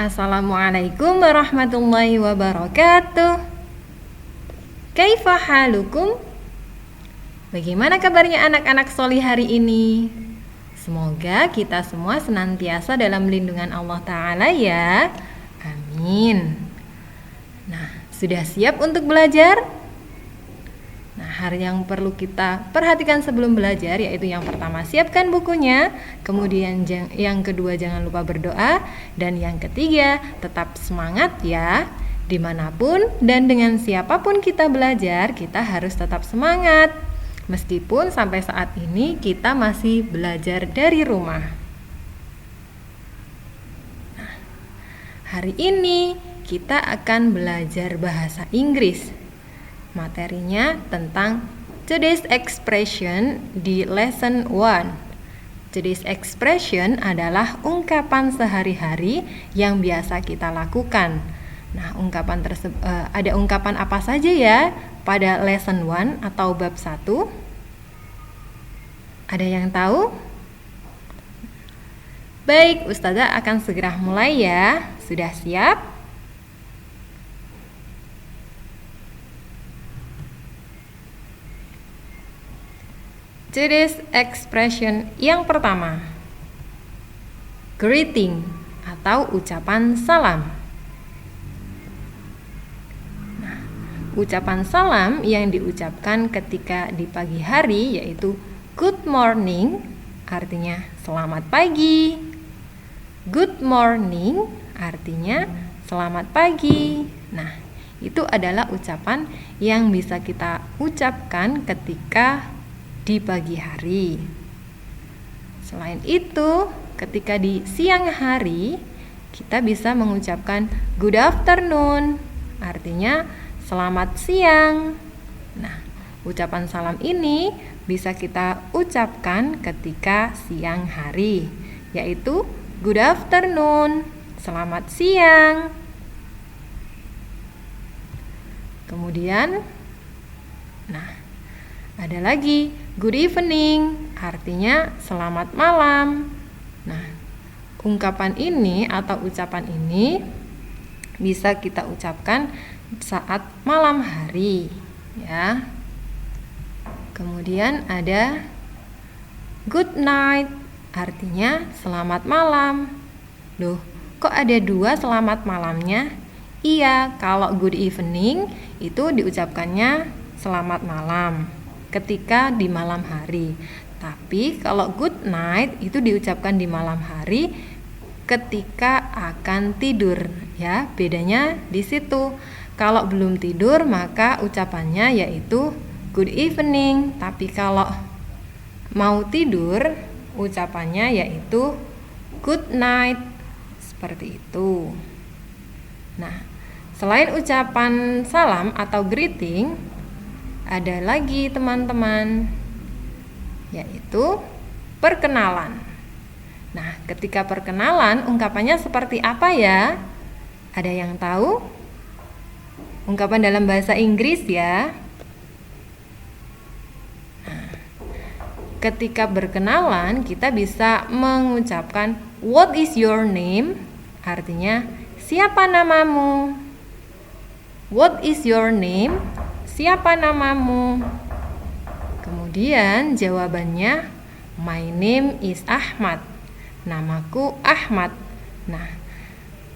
Assalamualaikum warahmatullahi wabarakatuh. Kaifa halukum? Bagaimana kabarnya anak-anak Soli hari ini? Semoga kita semua senantiasa dalam lindungan Allah Ta'ala ya. Amin. Nah, sudah siap untuk belajar? Nah, hal yang perlu kita perhatikan sebelum belajar yaitu yang pertama, siapkan bukunya. Kemudian yang kedua, jangan lupa berdoa. Dan yang ketiga, tetap semangat ya. Dimanapun dan dengan siapapun kita belajar, kita harus tetap semangat. Meskipun sampai saat ini kita masih belajar dari rumah. Nah, hari ini kita akan belajar bahasa Inggris. Materinya tentang today's expression di lesson 1. Today's expression adalah ungkapan sehari-hari yang biasa kita lakukan. Nah, ada ungkapan apa saja ya pada lesson 1 atau bab 1? Ada yang tahu? Baik, Ustazah akan segera mulai ya. Sudah siap? Today's expression yang pertama, greeting atau ucapan salam. Nah, ucapan salam yang diucapkan ketika di pagi hari yaitu good morning, artinya selamat pagi. Good morning artinya selamat pagi. Nah, itu adalah ucapan yang bisa kita ucapkan ketika di pagi hari. Selain itu, ketika di siang hari, kita bisa mengucapkan good afternoon, artinya selamat siang. Nah, ucapan salam ini bisa kita ucapkan ketika siang hari, yaitu good afternoon, selamat siang. Kemudian, ada lagi good evening, artinya selamat malam. Nah, ungkapan ini atau ucapan ini bisa kita ucapkan saat malam hari, ya. Kemudian ada good night, artinya selamat malam. Loh, kok ada 2 selamat malamnya? Iya, kalau good evening itu diucapkannya selamat malam ketika di malam hari. Tapi kalau good night itu diucapkan di malam hari ketika akan tidur, ya. Bedanya di situ. Kalau belum tidur maka ucapannya yaitu good evening, tapi kalau mau tidur ucapannya yaitu good night. Seperti itu. Nah, selain ucapan salam atau greeting, ada lagi teman-teman, yaitu perkenalan. Nah, ketika perkenalan ungkapannya seperti apa ya? Ada yang tahu? Ungkapan dalam bahasa Inggris ya. Nah, ketika berkenalan kita bisa mengucapkan what is your name? Artinya siapa namamu? What is your name? Siapa namamu? Kemudian jawabannya my name is Ahmad. Namaku Ahmad. Nah,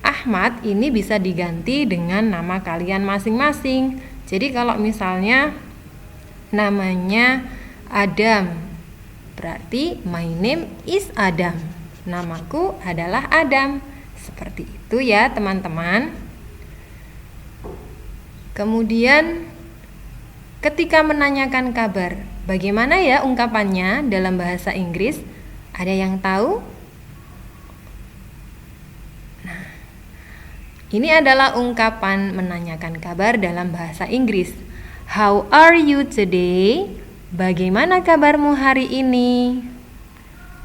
Ahmad ini bisa diganti dengan nama kalian masing-masing. Jadi kalau misalnya namanya Adam, berarti my name is Adam. Namaku adalah Adam. Seperti itu ya, teman-teman. Kemudian ketika menanyakan kabar, bagaimana ya ungkapannya dalam bahasa Inggris? Ada yang tahu? Nah, ini adalah ungkapan menanyakan kabar dalam bahasa Inggris. How are you today? Bagaimana kabarmu hari ini?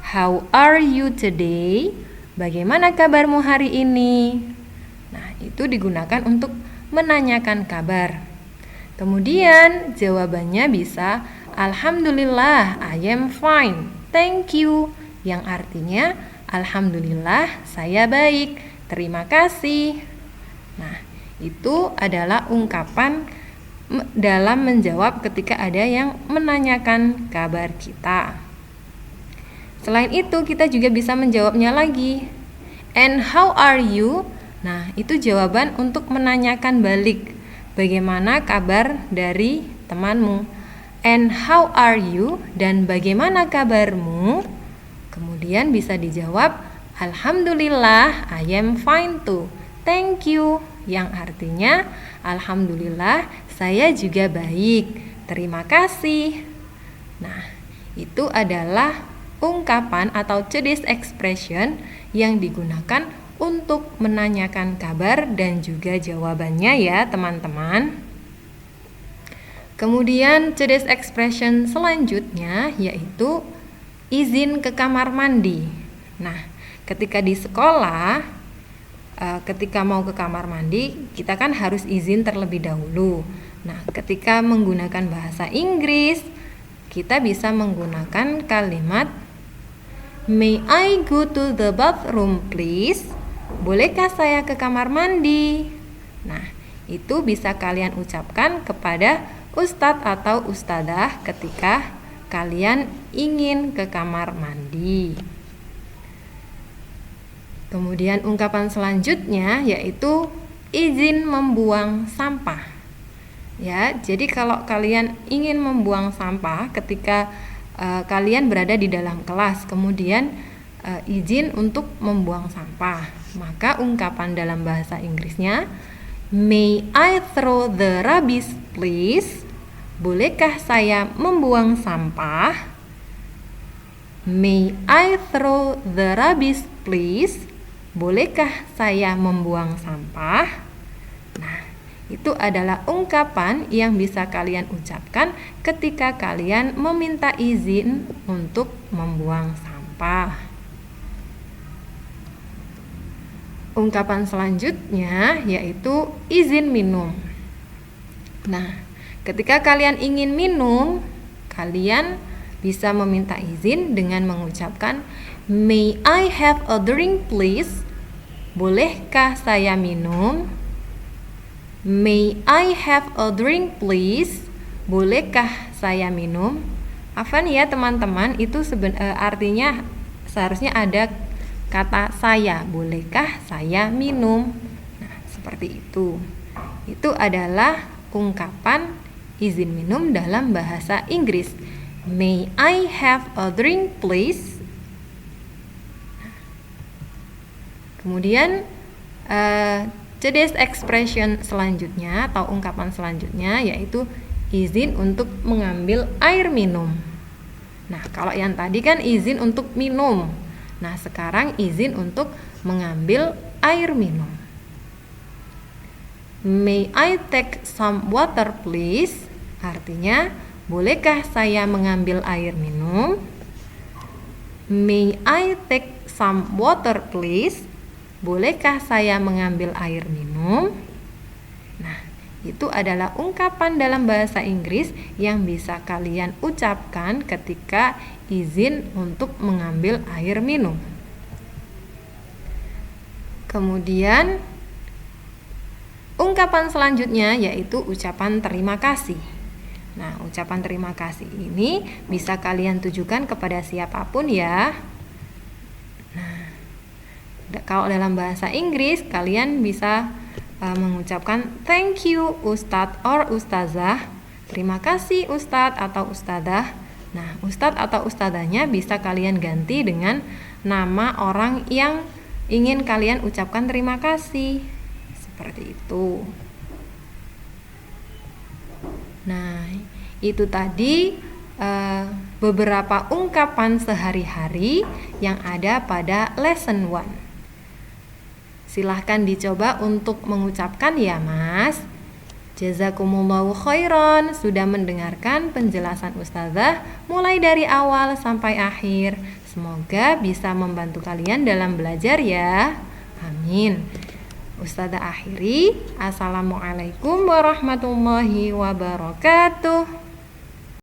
How are you today? Bagaimana kabarmu hari ini? Nah, itu digunakan untuk menanyakan kabar. Kemudian jawabannya bisa Alhamdulillah, I am fine, thank you, yang artinya Alhamdulillah, saya baik, terima kasih. Nah, itu adalah ungkapan dalam menjawab ketika ada yang menanyakan kabar kita. Selain itu, kita juga bisa menjawabnya lagi. And how are you? Nah, itu jawaban untuk menanyakan balik. Bagaimana kabar dari temanmu? And how are you? Dan bagaimana kabarmu? Kemudian bisa dijawab, Alhamdulillah, I am fine too. Thank you. Yang artinya, Alhamdulillah, saya juga baik. Terima kasih. Nah, itu adalah ungkapan atau today's expression yang digunakan untuk menanyakan kabar dan juga jawabannya ya teman-teman. Kemudian today's expression selanjutnya yaitu izin ke kamar mandi. Nah, ketika di sekolah, ketika mau ke kamar mandi, kita kan harus izin terlebih dahulu. Nah, ketika menggunakan bahasa Inggris, kita bisa menggunakan kalimat May I go to the bathroom please? Bolehkah saya ke kamar mandi? Nah, itu bisa kalian ucapkan kepada ustadz atau ustadzah ketika kalian ingin ke kamar mandi. Kemudian ungkapan selanjutnya yaitu izin membuang sampah. Ya, jadi kalau kalian ingin membuang sampah ketika kalian berada di dalam kelas, kemudian izin untuk membuang sampah, maka ungkapan dalam bahasa Inggrisnya May I throw the rubbish please? Bolehkah saya membuang sampah? May I throw the rubbish please? Bolehkah saya membuang sampah? Nah, itu adalah ungkapan yang bisa kalian ucapkan ketika kalian meminta izin untuk membuang sampah. Ungkapan selanjutnya yaitu izin minum. Nah, ketika kalian ingin minum, kalian bisa meminta izin dengan mengucapkan May I have a drink please? Bolehkah saya minum? May I have a drink please? Bolehkah saya minum? Afwan ya teman-teman, itu artinya seharusnya ada kata saya. Bolehkah saya minum? Nah, seperti itu. Itu adalah ungkapan izin minum dalam bahasa Inggris. May I have a drink please? Kemudian today's expression selanjutnya atau ungkapan selanjutnya yaitu izin untuk mengambil air minum. Nah, kalau yang tadi kan izin untuk minum. Nah, sekarang izin untuk mengambil air minum. May I take some water please? Artinya, bolehkah saya mengambil air minum? May I take some water please? Bolehkah saya mengambil air minum? Nah, itu adalah ungkapan dalam bahasa Inggris yang bisa kalian ucapkan ketika izin untuk mengambil air minum. Kemudian, ungkapan selanjutnya yaitu ucapan terima kasih. Nah, ucapan terima kasih ini bisa kalian tujukan kepada siapapun ya. Kalau dalam bahasa Inggris, kalian bisa mengucapkan thank you Ustadz or Ustazah. Terima kasih Ustadz atau Ustazah. Nah, Ustadz atau Ustazahnya bisa kalian ganti dengan nama orang yang ingin kalian ucapkan terima kasih. Seperti itu. Nah, itu tadi beberapa ungkapan sehari-hari yang ada pada lesson 1. Silahkan dicoba untuk mengucapkan ya Mas. Jazakumullahu khairan sudah mendengarkan penjelasan Ustazah mulai dari awal sampai akhir. Semoga bisa membantu kalian dalam belajar ya. Amin. Ustazah akhiri. Assalamualaikum warahmatullahi wabarakatuh.